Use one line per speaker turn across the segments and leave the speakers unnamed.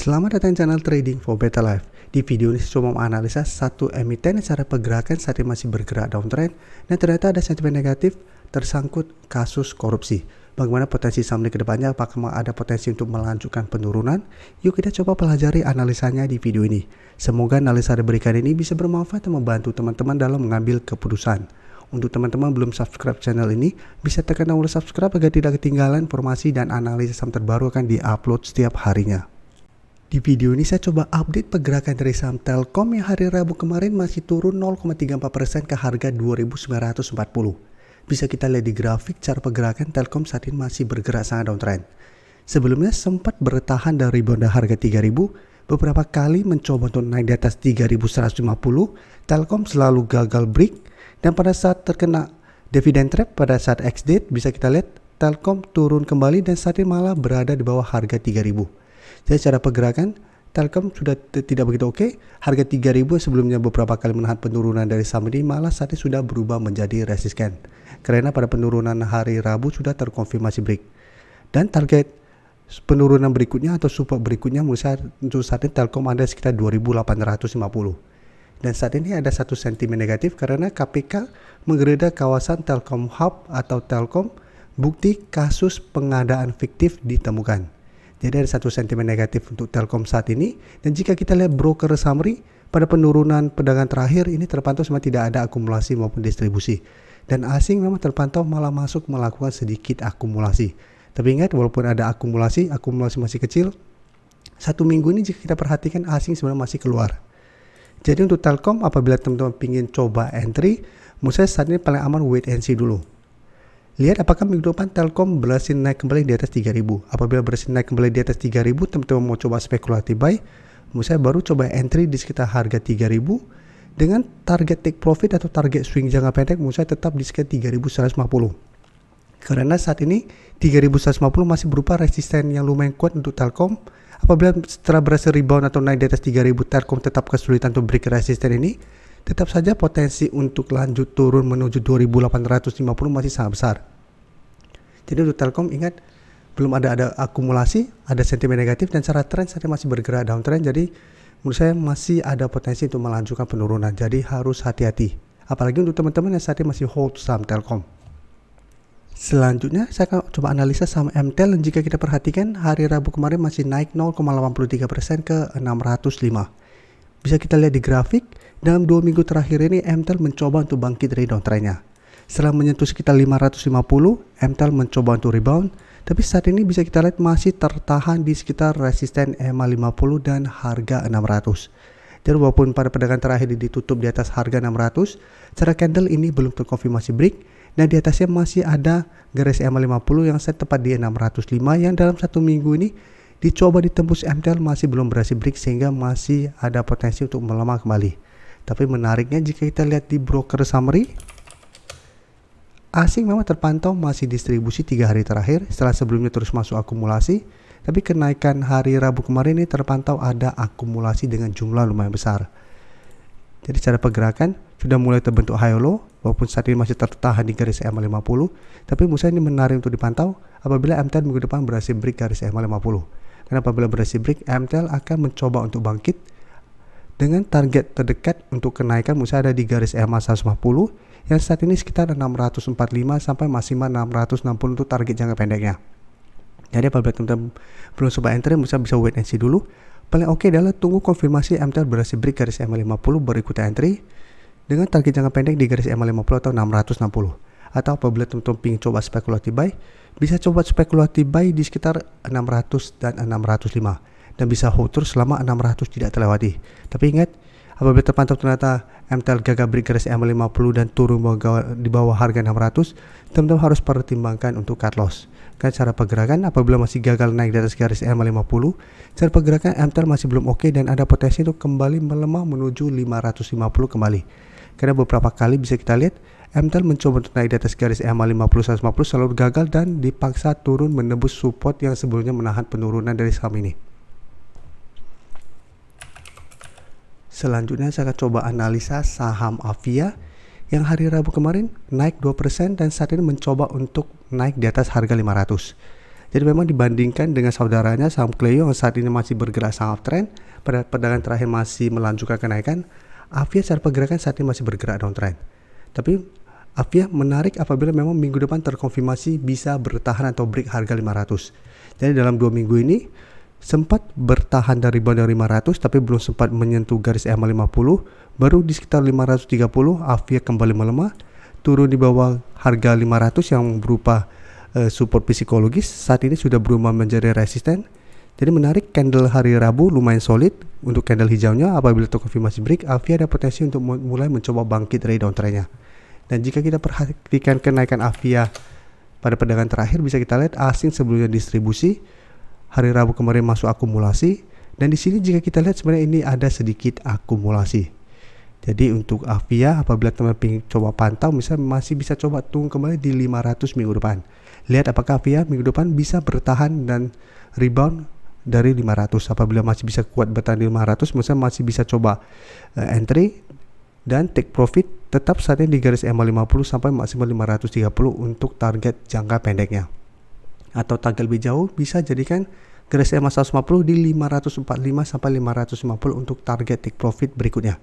Selamat datang di channel Trading for Better Life. Di video ini saya coba menganalisa satu emiten secara pergerakan saat ini masih bergerak downtrend dan ternyata ada sentimen negatif tersangkut kasus korupsi. Bagaimana potensi saham ini ke depannya? Apakah ada potensi untuk melanjutkan penurunan? Yuk kita coba pelajari analisanya di video ini. Semoga analisa yang diberikan ini bisa bermanfaat dan membantu teman-teman dalam mengambil keputusan. Untuk teman-teman belum subscribe channel ini, bisa tekan tombol subscribe agar tidak ketinggalan informasi dan analisis saham terbaru akan diupload setiap harinya. Di video ini saya coba update pergerakan dari saham Telkom yang hari Rabu kemarin masih turun 0,34% ke harga 2.940. Bisa kita lihat di grafik cara pergerakan Telkom saat ini masih bergerak sangat downtrend. Sebelumnya sempat bertahan dari rebound harga 3.000, beberapa kali mencoba untuk naik di atas 3.150, Telkom selalu gagal break dan pada saat terkena dividend trap pada saat ex-date bisa kita lihat Telkom turun kembali dan saat ini malah berada di bawah harga 3.000. Jadi cara pergerakan Telkom sudah tidak begitu oke. Harga 3.000 sebelumnya beberapa kali menahan penurunan dari saham ini malah saat ini sudah berubah menjadi resisten. Karena pada penurunan hari Rabu sudah terkonfirmasi break. Dan target penurunan berikutnya atau support berikutnya menurut saya untuk saat ini Telkom ada sekitar 2.850. Dan saat ini ada satu sentimen negatif karena KPK menggeledah kawasan Telkom Hub atau Telkom, bukti kasus pengadaan fiktif ditemukan. Jadi ada satu sentimen negatif untuk Telkom saat ini. Dan jika kita lihat broker summary pada penurunan pedagang terakhir ini terpantau semua tidak ada akumulasi maupun distribusi. Dan asing memang terpantau malah masuk melakukan sedikit akumulasi. Tapi ingat walaupun ada akumulasi masih kecil. Satu minggu ini jika kita perhatikan asing sebenarnya masih keluar. Jadi untuk Telkom apabila teman-teman ingin coba entry, menurut saya saat ini paling aman wait and see dulu. Lihat apakah minggu depan Telkom berhasil naik kembali di atas 3.000. Apabila berhasil naik kembali di atas 3.000, teman-teman mau coba spekulatif buy, menurut saya baru coba entry di sekitar harga 3.000 dengan target take profit atau target swing jangka pendek menurut saya tetap di sekitar 3.150. Karena saat ini 3.150 masih berupa resisten yang lumayan kuat untuk Telkom. Apabila setelah berhasil rebound atau naik di atas 3.000, Telkom tetap kesulitan untuk break resisten ini, tetap saja potensi untuk lanjut turun menuju 2.850 masih sangat besar. Jadi untuk Telkom ingat belum ada akumulasi, ada sentimen negatif dan secara tren saat ini masih bergerak downtrend. Jadi menurut saya masih ada potensi untuk melanjutkan penurunan. Jadi harus hati-hati. Apalagi untuk teman-teman yang saat ini masih hold saham Telkom. Selanjutnya saya akan coba analisa saham MTEL dan jika kita perhatikan hari Rabu kemarin masih naik 0,83% ke 605. Bisa kita lihat di grafik, dalam 2 minggu terakhir ini MTEL mencoba untuk bangkit dari downtrendnya. Setelah menyentuh sekitar 550, MTEL mencoba untuk rebound, tapi saat ini bisa kita lihat masih tertahan di sekitar resisten EMA 50 dan harga 600. Jadi walaupun pada pedagang terakhir ditutup di atas harga 600, secara candle ini belum terkonfirmasi break, dan di atasnya masih ada garis EMA 50 yang set tepat di 605 yang dalam 1 minggu ini dicoba ditembus MTEL masih belum berhasil break sehingga masih ada potensi untuk melemah kembali. Tapi menariknya jika kita lihat di broker summary, asing memang terpantau masih distribusi 3 hari terakhir setelah sebelumnya terus masuk akumulasi. Tapi kenaikan hari Rabu kemarin ini terpantau ada akumulasi dengan jumlah lumayan besar. Jadi cara pergerakan sudah mulai terbentuk high low walaupun saat ini masih tertahan di garis EMA 50. Tapi menurut saya ini menarik untuk dipantau apabila MTEL minggu depan berhasil break garis EMA 50. Karena apabila berhasil break, MTEL akan mencoba untuk bangkit dengan target terdekat untuk kenaikan menurut saya ada di garis EMA 150 yang saat ini sekitar 645 sampai maksimal 660 untuk target jangka pendeknya. Jadi apabila teman-teman belum coba entry, menurut saya bisa wait and see dulu. Paling oke adalah tunggu konfirmasi MTEL berhasil break garis EMA 50 berikut entry dengan target jangka pendek di garis EMA 50 atau 660. Atau apabila teman-teman ingin coba spekulatif buy, bisa coba spekulatif buy di sekitar 600 dan 605 dan bisa hold terus selama 600 tidak terlewati. Tapi ingat, apabila terpantau ternyata MTEL gagal break garis EMA 50 dan turun di bawah harga 600, teman-teman harus pertimbangkan untuk cut loss. Karena cara pergerakan apabila masih gagal naik di atas garis EMA 50, cara pergerakan MTEL masih belum oke dan ada potensi untuk kembali melemah menuju 550 kembali. Karena beberapa kali bisa kita lihat MTEL mencoba untuk naik di atas garis EMA 50 150 selalu gagal dan dipaksa turun menembus support yang sebelumnya menahan penurunan dari saham ini. Selanjutnya saya akan coba analisa saham Avia yang hari Rabu kemarin naik 2% dan saat ini mencoba untuk naik di atas harga 500. Jadi memang dibandingkan dengan saudaranya saham Cleo yang saat ini masih bergerak sangat uptrend, pada perdagangan terakhir masih melanjutkan kenaikan, Avia secara pergerakan saat ini masih bergerak downtrend. Tapi Avia menarik apabila memang minggu depan terkonfirmasi bisa bertahan atau break harga 500. Jadi dalam 2 minggu ini sempat bertahan dari rebound dari 500 tapi belum sempat menyentuh garis EMA 50, baru di sekitar 530 Avia kembali melemah, turun di bawah harga 500 yang berupa support psikologis, saat ini sudah berubah menjadi resisten. Jadi menarik, candle hari Rabu lumayan solid untuk candle hijaunya. Apabila terkonfirmasi break, Avia ada potensi untuk mulai mencoba bangkit dari downtrendnya. Dan jika kita perhatikan kenaikan Avia pada perdagangan terakhir, bisa kita lihat asing sebelumnya distribusi, hari Rabu kemarin masuk akumulasi, dan di sini jika kita lihat sebenarnya ini ada sedikit akumulasi. Jadi untuk Avia apabila teman-teman ingin coba pantau, misalnya masih bisa coba tunggu kembali di 500 minggu depan. Lihat apakah Avia minggu depan bisa bertahan dan rebound dari 500. Apabila masih bisa kuat bertahan di 500, misalnya masih bisa coba entry dan take profit tetap saat ini di garis EMA 50 sampai maksimal 530 untuk target jangka pendeknya. Atau target lebih jauh bisa jadikan garis EMA 150 di 545 sampai 550 untuk target take profit berikutnya.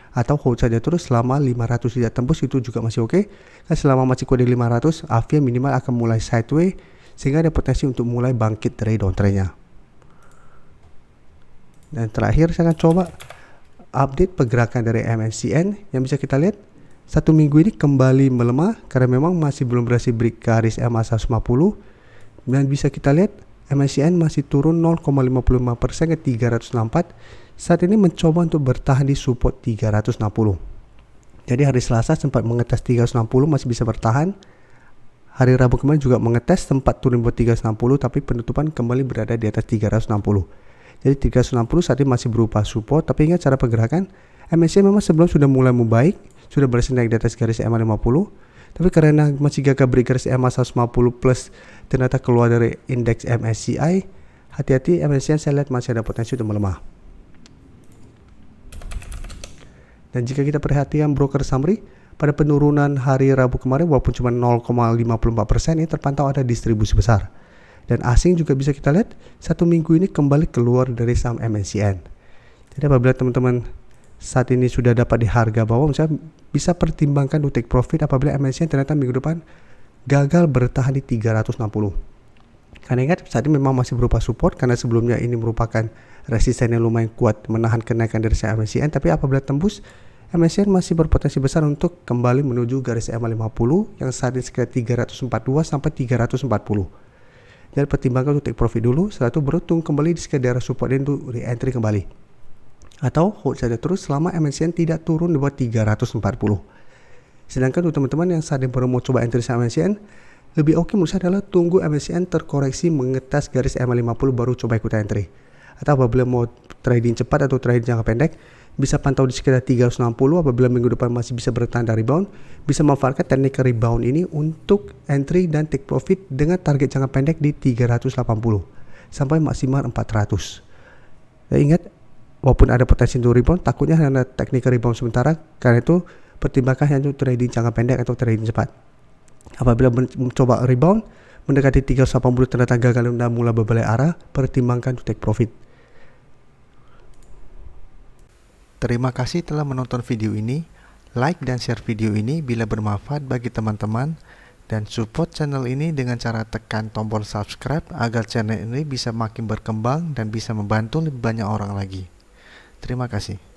Atau hold saja terus selama 500 tidak tembus, itu juga masih oke. Dan selama masih kuat di 500, Avia minimal akan mulai sideways sehingga ada potensi untuk mulai bangkit dari downtrendnya. Dan terakhir saya akan coba update pergerakan dari MNCN yang bisa kita lihat satu minggu ini kembali melemah karena memang masih belum berhasil break garis EMA 150, dan bisa kita lihat MNCN masih turun 0,55% ke 364. Saat ini mencoba untuk bertahan di support 360. Jadi hari Selasa sempat mengetes 360, masih bisa bertahan. Hari Rabu kemarin juga mengetes, sempat turun buat 360 tapi penutupan kembali berada di atas 360. Jadi 360 saat ini masih berupa support, tapi ingat cara pergerakan MNCN memang sebelum sudah mulai membaik, sudah berhasil naik di atas garis EMA 50. Tapi karena masih gagal break garis EMA 150 plus ternyata keluar dari indeks MSCI, hati-hati MNCN saya lihat masih ada potensi untuk melemah. Dan jika kita perhatikan broker summary, pada penurunan hari Rabu kemarin walaupun cuma 0,54%, ini terpantau ada distribusi besar. Dan asing juga bisa kita lihat satu minggu ini kembali keluar dari saham MNCN. Jadi apabila teman-teman saat ini sudah dapat di harga bawah, misalnya bisa pertimbangkan untuk take profit apabila MNCN ternyata minggu depan gagal bertahan di 360. Karena ingat saat ini memang masih berupa support karena sebelumnya ini merupakan resisten yang lumayan kuat menahan kenaikan dari saham MNCN, tapi apabila tembus, MNCN masih berpotensi besar untuk kembali menuju garis EMA 50 yang saat ini sekitar 342 sampai 340. Jadi pertimbangkan untuk take profit dulu, setelah itu beruntung kembali di sekitar daerah support dan untuk re-entry kembali. Atau hold saja terus selama MNCN tidak turun di bawah 340. Sedangkan untuk teman-teman yang saat ini baru mau coba entry saham MNCN, lebih oke menurut saya adalah tunggu MNCN terkoreksi mengetes garis EMA 50 baru coba ikut entry. Atau apabila mau trading cepat atau trading jangka pendek, bisa pantau di sekitar 360. Apabila minggu depan masih bisa bertahan dari rebound, bisa memanfaatkan teknik rebound ini untuk entry dan take profit dengan target jangka pendek di 380 sampai maksimal 400. Dan ingat, walaupun ada potensi untuk rebound, takutnya hanya teknik rebound sementara, karena itu pertimbangkan hanya untuk trading jangka pendek atau trading cepat. Apabila mencoba rebound mendekati 380 ternyata gagal dan mulai berbalik arah, pertimbangkan untuk take profit. Terima kasih telah menonton video ini. Like dan share video ini bila bermanfaat bagi teman-teman, dan support channel ini dengan cara tekan tombol subscribe agar channel ini bisa makin berkembang dan bisa membantu lebih banyak orang lagi. Terima kasih.